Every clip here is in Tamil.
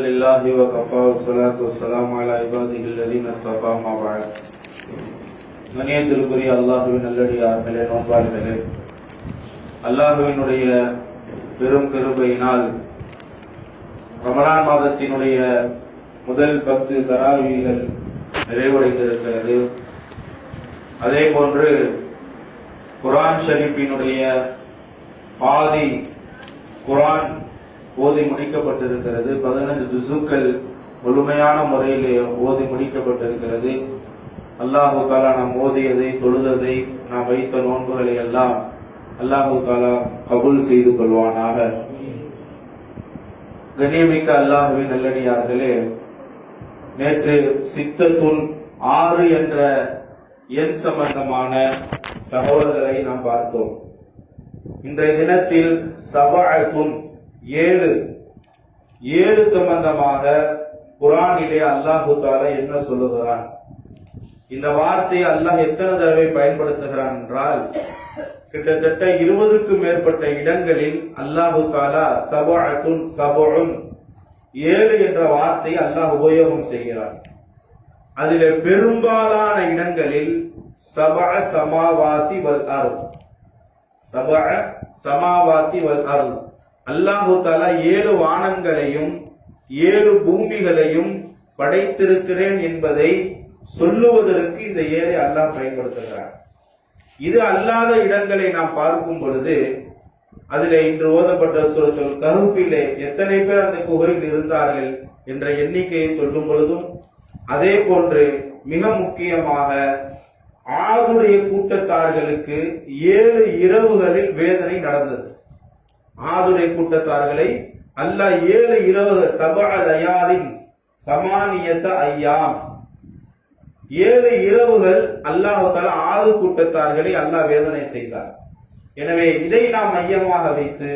لله وكفى والصلاة والسلام على عباده الذين اصطفى ما بعد. கண்ணியத்திற்குரிய அல்லாஹ்வின் நல்லடியார்களே, நோன்பாளிகளே, அல்லாஹ்வினுடைய பெரும் கிருபையினால் ரமலான் மாதத்தினுடைய முதல் 10 தராவீகள் நிறைவடைந்திருக்கிறது. அதே போன்று குர்ஆன் ஷரீஃபினுடைய பாதி குர்ஆன் ஓதி முடிக்கப்பட்டிருக்கிறது. 15 ஜுஸுக்கள் முழுமையான முறையிலே ஓதி முடிக்கப்பட்டிருக்கிறது. அல்லாஹு தாலா நாம் ஓதியதை, தொழுததை, நாம் வைத்த நோன்புகளை எல்லாம் அல்லாஹு தாலா கபூல் செய்து கொள்வானாக. கண்ணியமிக்க அல்லாஹுவின் நல்லடியார்களே, நேற்று சித்தத்துன் 6 என்ற எண் சம்பந்தமான தகவல்களை நாம் பார்த்தோம். இன்றைய தினத்தில் சபஅத்துன் 7 சம்பந்தமாக குர்ஆனிலே அல்லாஹு தஆலா என்ன சொல்லுகிறான்? இந்த வார்த்தையை அல்லாஹ் எத்தனை தடவை பயன்படுத்துகிறான் என்றால், கிட்டத்தட்ட 20க்கும் மேற்பட்ட இடங்களில் அல்லாஹு தஆலா சபஅத்துன் 7 என்ற வார்த்தையை அல்லாஹ் உபயோகம் செய்கிறான். அதிலே பெரும்பாலான இடங்களில் சபஅ சமாவாதி வல் அர்த், சபஅ சமாவாதி வல் அர்த், அல்லாஹு தஆலா 7 வானங்களையும் 7 பூமிகளையும் படைத்திருக்கிறேன் என்பதை சொல்லுவதற்கு இந்த 7 அல்லாஹ் பயன்படுத்துகிறார். இது அல்லாத இடங்களை நாம் பார்க்கும் பொழுது, அதிலே இன்று ஓதப்பட்ட சூரத்துல் கஹ்ஃபிலே எத்தனை பேர் அந்த குகையில் இருந்தார்கள் என்ற எண்ணிக்கையை சொல்லும் பொழுதும், அதே போன்று மிக முக்கியமாக ஆதுடைய கூட்டத்தார்களுக்கு 7 இரவுகளில் வேதனை நடந்தது. ஆதுடைய கூட்டத்தார்களை அல்லாஹ் 7 இரவுகள், சபஅ லயாலின் சமானியத ஐயாம், 7 இரவுகள் அல்லாஹ் தஆலா ஆது கூட்டத்தார்களை அல்லாஹ் வேதனை செய்தார். எனவே இதை நாம் மையமாக வைத்து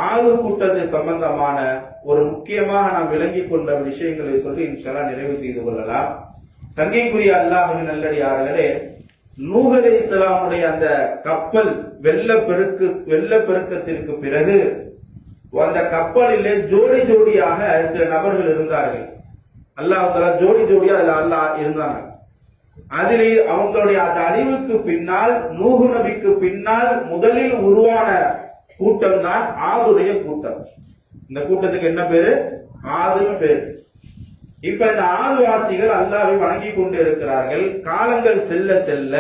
ஆது கூட்டத்தை சம்பந்தமான ஒரு முக்கியமாக நாம் விளங்கிக் கொண்ட விஷயங்களை சொல்லி இன்ஷா அல்லாஹ் நிறைவு செய்து கொள்ளலாம். சங்கைக்குரிய அல்லாஹ்வின் நல்லடியார்களே, நூஹ் அலைஹிஸ்ஸலாமுடைய அந்த கப்பல் வெள்ளப்பெருக்கத்திற்கு பிறகு அந்த கப்பலிலே ஜோடி ஜோடியாக சில நபர்கள் இருந்தார்கள். அல்லாஹ் தஆலா ஜோடி ஜோடியா அல்லாஹ் இருந்தாங்க. அதிலே அவங்களுடைய அந்த அழிவுக்கு பின்னால், நூஹ் நபிக்கு பின்னால் முதலில் உருவான கூட்டம் தான் ஆதுடைய கூட்டம். இந்த கூட்டத்துக்கு என்ன பேரு? ஆதுன்னு பேரு. இப்ப இந்த ஆதுவாசிகள் அல்லாஹ்வை வணங்கி கொண்டு இருக்கிறார்கள். காலங்கள் செல்ல செல்ல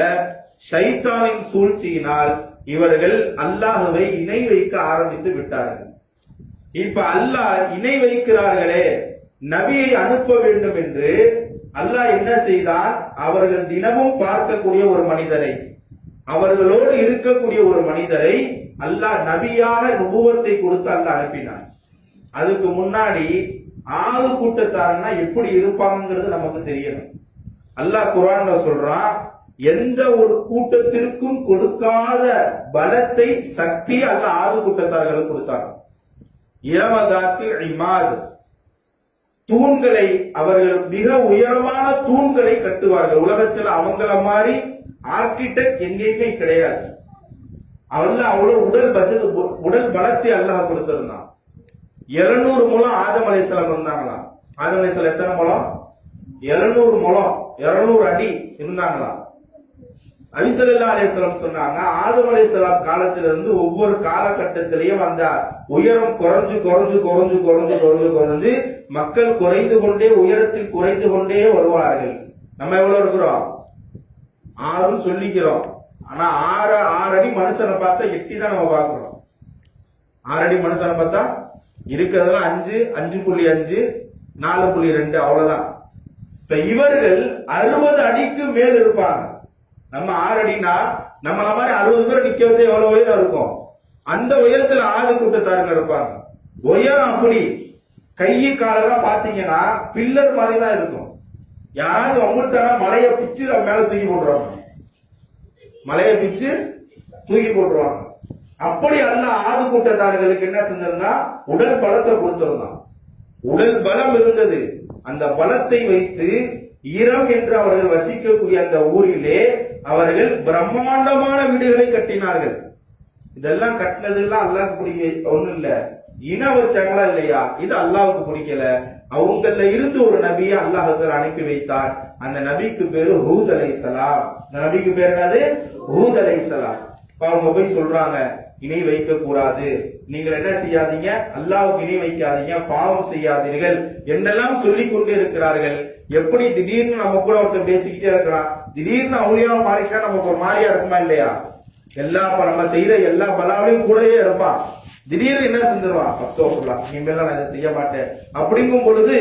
ஷைத்தானின் சூழ்ச்சியினால் இவர்கள் அல்லாஹ்வை இணை வைக்க ஆரம்பித்து விட்டார்கள். இப்ப அல்லாஹ் இணை வைக்கிறார்களே, நபியை அனுப்ப வேண்டும் என்று அல்லாஹ் என்ன செய்தான்? அவர்கள் தினமும் பார்க்கக்கூடிய ஒரு மனிதரை, அவர்களோடு இருக்கக்கூடிய ஒரு மனிதரை அல்லாஹ் நபியாக நுபுவத்தை கொடுத்து அல்லாஹ் அனுப்பினான். அதுக்கு முன்னாடி ஆது கூட்டத்தாரன்னா எப்படி இருப்பாங்கிறது நமக்கு தெரியணும். அல்லாஹ் குர்ஆன்ல சொல்றான், எந்த ஒரு கூட்டத்திற்கும் கொடுக்காத பலத்தை, சக்தியை அல்லாஹ் ஆது கூட்டத்தார்களுக்கு கொடுத்தாங்க. இரமதாத்தில் இமாத், தூண்களை, அவர்கள் மிக உயரமான தூண்களை கட்டுவார்கள். உலகத்தில் அவங்கள மாதிரி ஆர்கிடெக்ட் எங்கேயுமே கிடையாது. அவ்வளவு உடல் பலத்தை அல்லாஹ் கொடுத்திருந்தான். 700 முழம் ஆதம் அலைஹிஸ்ஸலாம் இருந்தாங்களாம். ஆதம் அலைஹிஸ்ஸலாம் எத்தனை முழம்? 700 முழம், 200 அடி இருந்தாங்களாம். நபி ஸல்லல்லாஹு அலைஹி வஸல்லம் சொன்னாங்க, ஆதம் அலைஹிஸ்ஸலாம் காலத்திலிருந்து ஒவ்வொரு காலகட்டத்திலையும் அந்த உயரம் குறைஞ்சு மக்கள் குறைந்து கொண்டே, உயரத்தில் குறைந்து கொண்டே வருவார்கள். நம்ம எவ்வளவு இருக்கிறோம்? 6 சொல்லிக்கிறோம். ஆனா 6 அடி மனுஷனை பார்த்தா எட்டி தான் நம்ம பார்க்கிறோம். 6 அடி மனுஷனை பார்த்தா இருக்கிறதுல 5.5 4.2 அவ்வளவுதான். இப்ப இவர்கள் 60 அடிக்கு மேல் இருப்பாங்க. நம்ம 6 அடினா நம்மள மாதிரி 60 பேர் நிக்க வச்சு எவ்வளவு உயரம் இருக்கும்? அந்த உயரத்துல ஆது கூட்டத்தாருங்க இருப்பாங்க. உயரம் அப்படி கையை காலெல்லாம் பாத்தீங்கன்னா பில்லர் மாதிரி தான் இருக்கும். யாராவது அவங்கள்ட்ட மலையை பிச்சு மேல தூக்கி போட்டுருவாங்க. அப்படி அல்லாஹ் ஆது கூட்டத்தார்களுக்கு என்ன செஞ்சிருந்தா? உடல் பலத்தை கொடுத்திருந்தான். உடல் பலம் இருந்தது. அந்த பலத்தை வைத்து இரம் என்று அவர்கள் வசிக்கக்கூடிய அந்த ஊரிலே அவர்கள் பிரம்மாண்டமான வீடுகளை கட்டினார்கள். இதெல்லாம் கட்டினதெல்லாம் அல்லாஹ்வுக்கு பிடிக்க ஒண்ணும் இல்ல. இன வச்சாங்களா இல்லையா, இது அல்லாஹ்வுக்கு பிடிக்கல. அவங்கள இருந்து ஒரு நபியை அல்லாஹ் அனுப்பி வைத்தார். அந்த நபிக்கு பேரு ஹூத் அலைஹிஸ்ஸலாம். அந்த நபிக்கு பேர் என்னது? ஹூத் அலைஹிஸ்ஸலாம். அவங்க போய் சொல்றாங்க, இணை வைக்க கூடாது, நீங்கள் என்ன செய்யாதீங்க, அல்லாஹ்வுக்கு இணை வைக்காதீங்க, பாவம் செய்யாதீர்கள் என்னெல்லாம் சொல்லிக் கொண்டே இருக்கிறார்கள். எப்படி திடீர்னு நம்ம கூட ஒருத்தர் பேசிக்கிட்டே இருக்கிறான், திடீர்னு அவளியா மாறிட்டா நமக்கு ஒரு மாதிரியா இருக்குமா இல்லையா? நம்ம செய்யற எல்லா பலாவையும் கூடவே எடுப்பான். திடீர்னு என்ன செஞ்சிருவான், அஸ்தோஃபிருல்லாஹ், இனிமேல் நான் இதை செய்ய மாட்டேன் அப்படிங்கும் பொழுது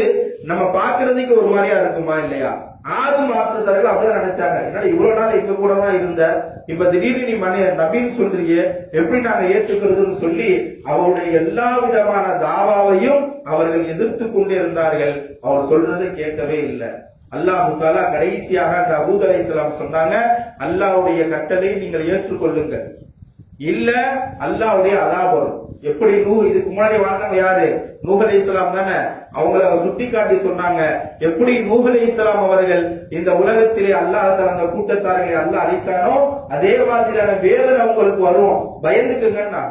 நம்ம பாக்குறதுக்கு ஒரு மாதிரியா இருக்குமா இல்லையா? ஆறு மாற்றத்தார்கள் அப்படிதான் நினைச்சாங்க. என்னடா இவ்வளவு நாள் எங்க கூட தான் இருந்த, இப்ப திடீர்னு நீ நபின்னு சொல்றியே, எப்படி நாங்க ஏற்றுக்கிறதுன்னு சொல்லி அவருடைய எல்லா விதமான தாவாவையும் அவர்கள் எதிர்த்து கொண்டே இருந்தார்கள். அவர் சொல்றதை கேட்கவே இல்லை. அல்லாஹ் தஆலா கடைசியாக அந்த ஹூத் அலைஹிஸ்ஸலாம் சொன்னாங்க, அல்லாஹ்வுடைய கட்டளை நீங்கள் ஏற்றுக்கொள்ளுங்கள், இல்ல அல்லாஹ்வுடைய அஸாப் வரும். எப்படி இதுக்கு முன்னாடி வாழ்ந்தவங்க யாரு? நூஹ் அலைஹிஸ்ஸலாம் தானே. அவங்கள சுட்டி காட்டி சொன்னாங்க, எப்படி நூஹ் அலைஹிஸ்ஸலாம் அவர்கள் இந்த உலகத்திலே அல்லாஹ் தந்த கூட்டத்தார்களை அல்லாஹ் அழித்தானோ அதே மாதிரியான வேதனை அவங்களுக்கு வரும், பயந்துக்குங்கன்னா.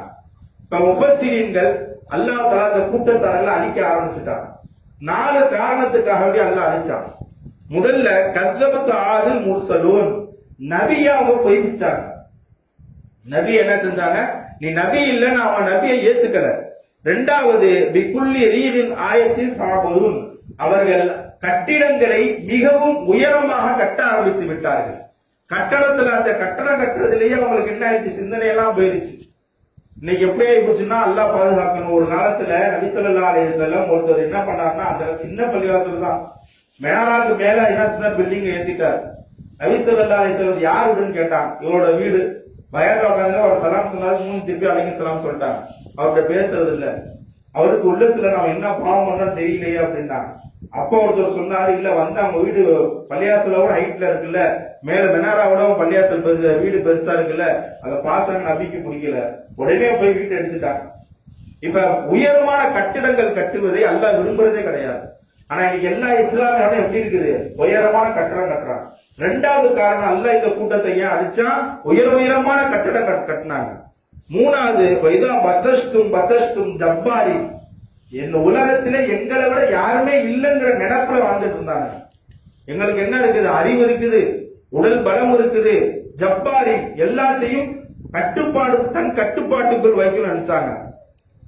இப்ப முஃபஸ்ஸிரீன்கள் அல்லாஹ் தஆலா அந்த கூட்டத்தார்களை அழிக்க ஆரம்பிச்சுட்டாங்க. 4 காரணத்துக்காக வேண்டி அல்லாஹ் அழிச்சான். முதல்ல கஸ்ஸபத் ஆதுல் முர்ஸலூன், நபியை அவங்க பொய்ப்பிச்சாங்க. நபி என்ன செஞ்சாங்க, நீ நபி இல்லன்னு அவன் நபியை ஏத்துக்கல. இரண்டாவது பிகுல்லி ரீஹின் ஆயத்தில் ஃபஅபுதுன், அவர்கள் கட்டிடங்களை மிகவும் உயரமாக கட்ட ஆரம்பித்து விட்டார்கள். கட்டடத்துல அந்த கட்டடம் கட்டுறதுலயே அவங்களுக்கு என்ன ஆயிடுச்சு, சிந்தனை எல்லாம் போயிருச்சு. இன்னைக்கு எப்படி ஆயிடுச்சுன்னா அல்லாஹ் பாதுகாக்கணும். ஒரு காலத்துல நபி ஸல்லல்லாஹு அலைஹி வஸல்லம் ஒருத்தர் என்ன பண்ணாருன்னா, அந்த சின்ன பள்ளிவாசல் தான், மெனாராக்கு மேல என்ன செஞ்சார், பில்டிங் ஏத்திட்டார். நபி ஸல்லல்லாஹு அலைஹி வஸல்லம் யாருன்னு கேட்டான், இவரோட வீடு. வயல்ல உட்காந்து அவர் சலாம் சொன்னாரு, 3 திருப்பி அலைஹி சலாம் சொல்லிட்டாங்க. அவர்கிட்ட பேசுறது இல்ல, அவருக்கு உள்ளத்துல நாம என்ன பாவம் பண்ணோம் தெரியலையே அப்படின்னா. அப்ப ஒருத்தர் சொன்னாரு, இல்ல வந்து அவங்க வீடு பள்ளியாசலோட ஹைட்ல இருக்குல்ல, மேல மெனாராவோட பள்ளியாசல் வீடு பெருசா இருக்குல்ல, அதை பார்த்தாங்க, நபிக்கு பிடிக்கல, உடனே போய் வீட்டை அடிச்சுட்டாங்க. இப்ப உயரமான கட்டிடங்கள் கட்டுவதை அல்லாஹ் விரும்புறதே கிடையாது. ஆனா இன்னைக்கு எல்லா இஸ்லாமியும் எப்படி இருக்குது, உயரமான கட்டடம் கட்டுறாங்க. 2வது காரணம், அல்லாஹ் இந்த கூட்டத்தை ஏன் அடிச்சா, உயரமான கட்டடம் கட்டினாங்க. 3வது வைதா பத்தஷ்தும் ஜப்பாரி, என்ன உலகத்திலே எங்களை விட யாருமே இல்லைங்கிற நினைப்புல வாழ்ந்துட்டு இருந்தாங்க. எங்களுக்கு என்ன இருக்குது, அறிவு இருக்குது, உடல் பலம் இருக்குது, ஜப்பாரி எல்லாத்தையும் கட்டுப்பாடு தன் கட்டுப்பாட்டுக்குள் வைக்கணும்னு நினைச்சாங்க.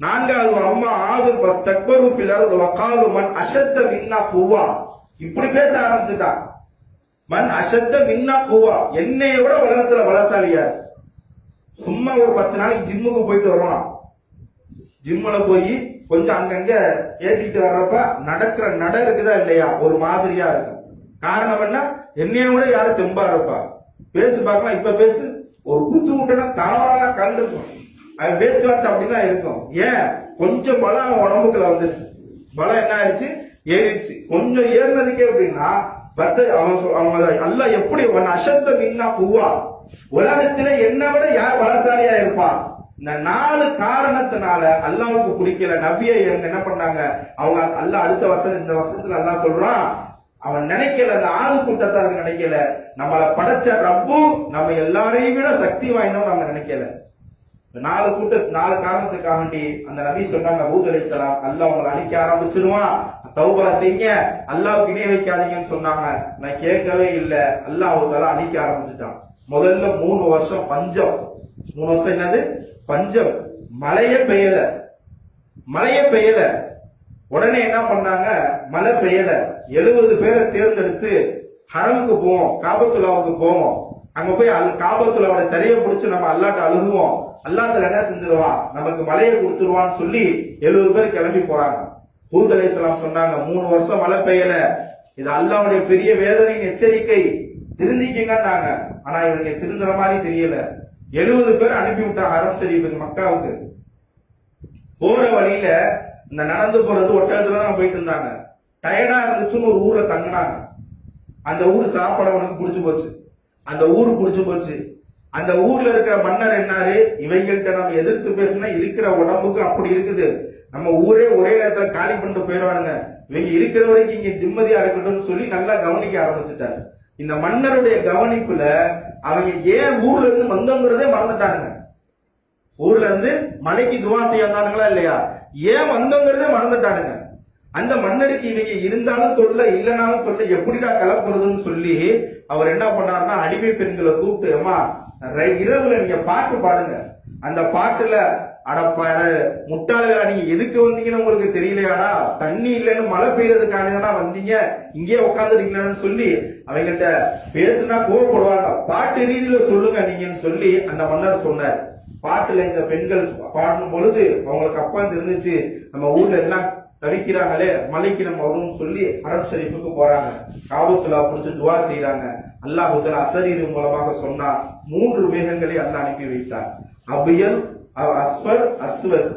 4வது அம்மா ஆதும் ஃபஸ்தக்பரு ஃபில் அர்தி வகாலு மன் அஷத்த மின்னா குவா, இப்படி பேச ஆரம்பிச்சுட்டான். மன் அஷத்த மின்னா குவா, என்னைய விட உலகத்துல பலசாலியா. சும்மா ஒரு 10 நாளைக்கு ஜிம்முக்கு போயிட்டு வருவான், ஜிம்முல போய் கொஞ்சம் அங்கங்க ஏத்திட்டு வர்றப்ப நடக்கிற நட இருக்குதா இல்லையா, ஒரு மாதிரியா இருக்கும். காரணம் என்ன, என்னைய விட யாரும் தெம்பா இருப்பா, பேசு பார்க்கலாம். இப்ப பேசு, ஒரு குத்து விட்டனா தளவரா கண்டுக்கும், அவன் பேச்சுவார்த்தை அப்படிதான் இருக்கும். ஏன், கொஞ்சம் பலம் அவன் உடம்புக்குள்ள வந்துருச்சு, பலம் என்ன ஆயிடுச்சு, ஏறிடுச்சு. கொஞ்சம் ஏறினதுக்கே அப்படின்னா அவங்க அல்லாஹ் எப்படி அஷத்த மின்னா குவா, உலகத்தில என்னை விட யார் பலசாலியா இருப்பான். இந்த 4 காரணத்தினால அல்லாஹ்வுக்கு பிடிக்கல. நபியை என்ன பண்ணாங்க அவங்க, அல்லாஹ் அடுத்த வசனம், இந்த வசனத்துல அல்லாஹ் சொல்றான், அவன் நினைக்கல, அந்த ஆள் கூட்டத்தாருக்கு நினைக்கல, நம்மள படைச்ச ரப்பு நம்ம எல்லாரையும் விட சக்தி வாய்ந்தவன் நம்ம நினைக்கல. 4 காரணத்துக்காக வேண்டி அந்த நபி சொன்னாங்க, ஹூத் அலைஹிஸ்ஸலாம், அல்லாஹ் உங்களை அழிக்க ஆரம்பிச்சிருவான், தௌபா செய்யுங்க, அல்லாஹ்வுக்கு இணை வைக்காதீங்கன்னு சொன்னாங்க. நான் கேட்கவே இல்லை, அல்லாஹ் தஆலா அழிக்க ஆரம்பிச்சுட்டான். முதல்ல 3 வருஷம் பஞ்சம். 3 வருஷம் என்னது, பஞ்சம். மழையே பெய்யல. உடனே என்ன பண்ணாங்க, மழை பெய்யல. 70 பேரை தேர்ந்தெடுத்து ஹரமுக்கு போவோம், காபத்துல்லாவுக்கு போவோம், அங்க போய் காபத்துல்லாவோட தரையை பிடிச்சு நம்ம அல்லாட்ட அழுகுவோம், அல்லாஹ் என்ன செஞ்சிருவான், நமக்கு மழையை கொடுத்துருவான்னு சொல்லி 70 பேர் கிளம்பி போறாங்க. ஹூத் அலைஹிஸ்ஸலாம் சொன்னாங்க, 3 வருஷம் மழை பெய்யல, இது அல்லாஹ்வுடைய பெரிய வேதனையின் எச்சரிக்கை, திருந்திக்கீங்கன்னாங்க. ஆனா இவங்க திருந்துற மாதிரி தெரியல. 70 பேர் அனுப்பி விட்டாங்க ஹரம் ஷரீஃபுக்கு, மக்காவுக்கு. போற வழியில இந்த நடந்து போறது ஒட்டகத்துல தான் போயிட்டு இருந்தாங்க. டயர்டா இருந்துச்சுன்னு ஒரு ஊர்ல தங்கினாங்க. அந்த ஊர் சாப்பாடு அவனுக்கு பிடிச்சு போச்சு, அந்த ஊரு பிடிச்சு போச்சு. அந்த ஊர்ல இருக்கிற மன்னர் என்னாரு, இவங்கள்ட்ட நம்ம எதிர்த்து பேசினா இருக்கிற உடம்புக்கு அப்படி இருக்குது, நம்ம ஊரே ஒரே நேரத்துல காலி பண்ணிட்டு போயிடுவானுங்க, இவங்க இருக்கிற வரைக்கும் இங்க நிம்மதியா இருக்கட்டும்னு சொல்லி நல்லா கவனிக்க ஆரம்பிச்சுட்டாரு. இந்த மன்னருடைய கவனிப்புல அவங்க ஏன் ஊர்ல இருந்து வந்தோங்கிறதே மறந்துட்டானுங்க. ஊர்ல இருந்து மலைக்கு துவா செய்ய வந்தானுங்களா இல்லையா? ஏன் வந்தோங்கிறதே மறந்துட்டானுங்க. அந்த மன்னருக்கு இவங்க இருந்தாலும் தொல்லை இல்லைனாலும் தொல்லை, எப்படிடா கிளப்புறதுன்னு சொல்லி அவர் என்ன பண்ணாருன்னா அடிமை பெண்களை கூப்பிட்டு, அம்மா இரவுல நீங்க பாட்டு பாடுங்க, அந்த பாட்டுல அடப்பாட முட்டாளர்களா நீங்க எதுக்கு வந்தீங்கன்னு உங்களுக்கு தெரியலையாடா, தண்ணி இல்லைன்னு மழை பெய்யறதுக்கான வந்தீங்க, இங்கே உட்காந்துருக்கீங்கன்னு சொல்லி அவங்கள்ட்ட பேசுனா கோவப்படுவாங்க, பாட்டு ரீதியில சொல்லுங்க நீங்கன்னு சொல்லி அந்த மன்னர் சொன்னார். பாட்டுல இந்த பெண்கள் பாடும் பொழுது அவங்களுக்கு அப்பா தெரிஞ்சிச்சு, நம்ம ஊர்ல எல்லாம் தவிக்கிறாங்களே, மலைக்கு நம்ம வரும்னு சொல்லி அரப் ஷரீஃபுக்கு போறாங்க. காபத்துல்லா புடிச்சு துவா செய்யறாங்க. அல்லாஹ் அசரீர் மூலமாக சொன்னா 3 மேகங்களை அல்லாஹ் அனுப்பி வைத்தார். அபியல், அஸ்வர், அஸ்வர்,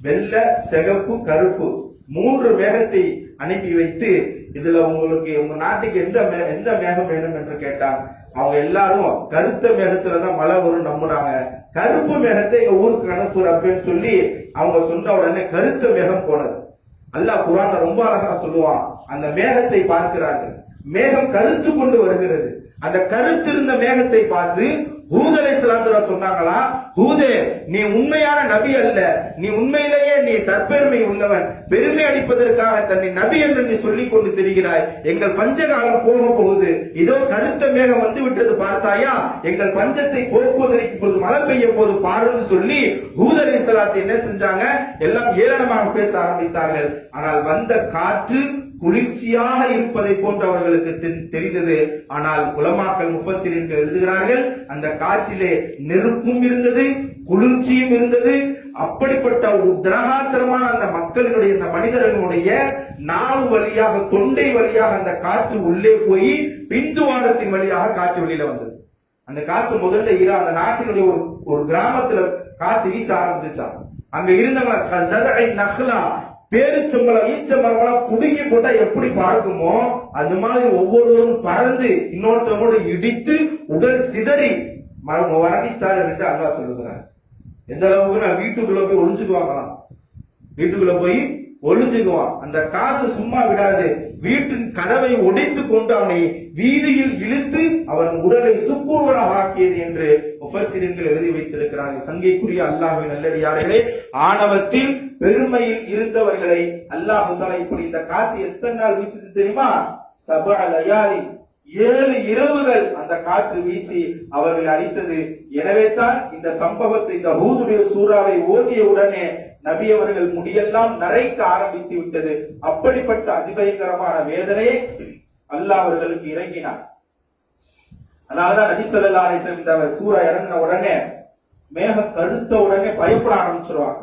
வெள்ளை, சிகப்பு, கருப்பு 3 மேகத்தை அனுப்பி வைத்து, இதுல உங்களுக்கு உங்க நாட்டுக்கு எந்த மேகம் வேணும் என்று கேட்டாங்க. அவங்க எல்லாரும் கருத்த மேகத்துலதான் மழை வரும் நம்புறாங்க. கருப்பு மேகத்தை எங்க ஊருக்கு அனுப்புற அப்படின்னு சொல்லி அவங்க சொன்ன உடனே கருத்த மேகம் போனது. அல்லாஹ் குர்ஆன்ல ரொம்ப அழகா சொல்லுவான், அந்த மேகத்தை பார்க்கிறார்கள், மேகம் கருத்து கொண்டு வருகிறது. அந்த கருத்திருந்த மேகத்தை பார்த்து ஹூத் அலைஹிஸ்ஸலாத்து சொன்னாங்களா, ஹூதே நீ உண்மையான நபி அல்ல, நீ உண்மையிலேயே நீ தற்பெருமை உள்ளவன், பெருமை அளிப்பதற்காக தன்னை நபி என்று நீ சொல்லிக் கொண்டு திரிகிறாய், எங்கள் பஞ்சகாலம் போக போகுது, இதோ கருத்த மேகம் வந்து விட்டது பார்த்தாயா, எங்கள் பஞ்சத்தை போக்குவதற்கு இப்பொழுது மழை பெய்ய போது பாருன்னு சொல்லி ஹூத் அலைஹிஸ்ஸலாத்து என்ன செஞ்சாங்க, எல்லாம் ஏளனமாக பேச ஆரம்பித்தார்கள். ஆனால் வந்த காற்று குளிர்ச்சியாக இருப்பதை போன்று அவர்களுக்கு தெரிந்தது. ஆனால் உலமாக்கள் முஃபஸ்ஸிரீன்கள் எழுதுகிறார்கள், அந்த காற்றிலே நெருப்பும் இருந்தது, குளிர்ச்சியும் இருந்தது. அப்படிப்பட்ட திரகாத்திரமான அந்த மக்களினுடைய, அந்த மனிதர்களுடைய நாவு வழியாக, தொண்டை வழியாக அந்த காற்று உள்ளே போய் பிந்துவாரத்தின் வழியாக காற்று வெளியில வந்தது. அந்த காற்று முதல்ல அந்த நாட்டினுடைய ஒரு கிராமத்துல காற்று வீச ஆரம்பிச்சுச்சான். அங்க இருந்தவங்க பேருச்சம்பளம், ஈச்சம்பளம் புடுங்கி போட்டா எப்படி பறக்குமோ அது மாதிரி ஒவ்வொருவரும் பறந்து இன்னொருத்தவங்களோட இடித்து உடல் சிதறி வரணித்தார் என்று அல்லாஹ் சொல்லுகிறார். எந்த அளவுக்கு நான் வீட்டுக்குள்ள போய் ஒளிஞ்சுக்குவாங்களாம், வீட்டுக்குள்ள போய் ஒளிஞ்சுக்குவான். அந்த காற்று சும்மா விடாது, வீட்டின் கதவை உடைத்து கொண்டு அவனை வீதியில் இழுத்து அவன் உடலை சுக்குநூறாக ஆக்கியது என்று முஃபஸ்ஸிரீன்கள் எழுதி வைத்திருக்கிறார்கள். சங்கைக்குரிய அல்லாஹ்வின் நல்லடியார்களே, ஆணவத்தில் பெருமையில் இருந்தவர்களை அல்லாஹ் இப்படி இந்த காற்று எத்தனை நாள் வீசுது தெரியுமா? 7 லயாலி, 7 இரவுகள் அந்த காற்று வீசி அவர்களை அழித்தது. எனவே தான் இந்த சம்பவத்தை, இந்த ஹூதுடைய சூறாவை ஓதிய உடனே நபி அவர்கள் முடியெல்லாம் நரைக்க ஆரம்பித்து விட்டது. அப்படிப்பட்ட அதிபயங்கரமான வேதனையை அல்லாஹ் அவர்களுக்கு இறங்கினார். அதனாலதான் நபி ஸல்லல்லாஹு அலைஹி வஸல்லம் இந்த சூரா இறங்கின உடனே மேகம் கருத்த உடனே பயப்பட ஆரம்பிச்சிருவாங்க.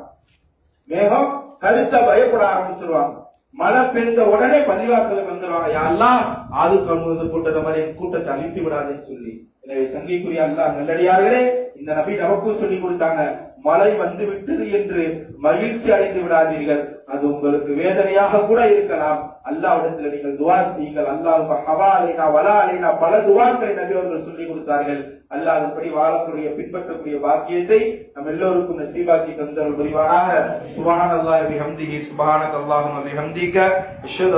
மேகம் கருத்த பயப்பட ஆரம்பிச்சிருவாங்க. மழை பெய்த உடனே பள்ளிவாசலுக்கு வந்துருவாங்க, யா அல்லாஹ் ஆது கமுது கூட்டத்தை மாதிரி கூட்டத்தை அழித்து விடாதுன்னு சொல்லி. எனவே சங்கைக்குரிய அல்லாஹ் நல்லடியார்களே, இந்த நபி நமக்கும் சொல்லி கொடுத்தாங்க, மழை வந்து விட்டது என்று மகிழ்ச்சி அடைந்து விடாதீர்கள், அது உங்களுக்கு வேதனையாக கூட இருக்கலாம். அல்லாஹ்விடத்தில் நீங்கள் துஆ செய்யுங்கள். அல்லாஹ் ஹவாலைனா வலாலைனா பல துஆக்களை நபி அவர்கள் சொல்லி கொடுத்தார்கள். அல்லாஹ் அப்படி வாழக்கூடிய, பின்பற்றக்கூடிய பாக்கியத்தை நம் எல்லோருக்கும் நசீபாக்கி தந்தருள் புரிவானாக. சுப்ஹானல்லாஹி வபிஹம்திஹி, சுப்ஹானக்கல்லாஹும்ம வபிஹம்திக, அஷ்ஹது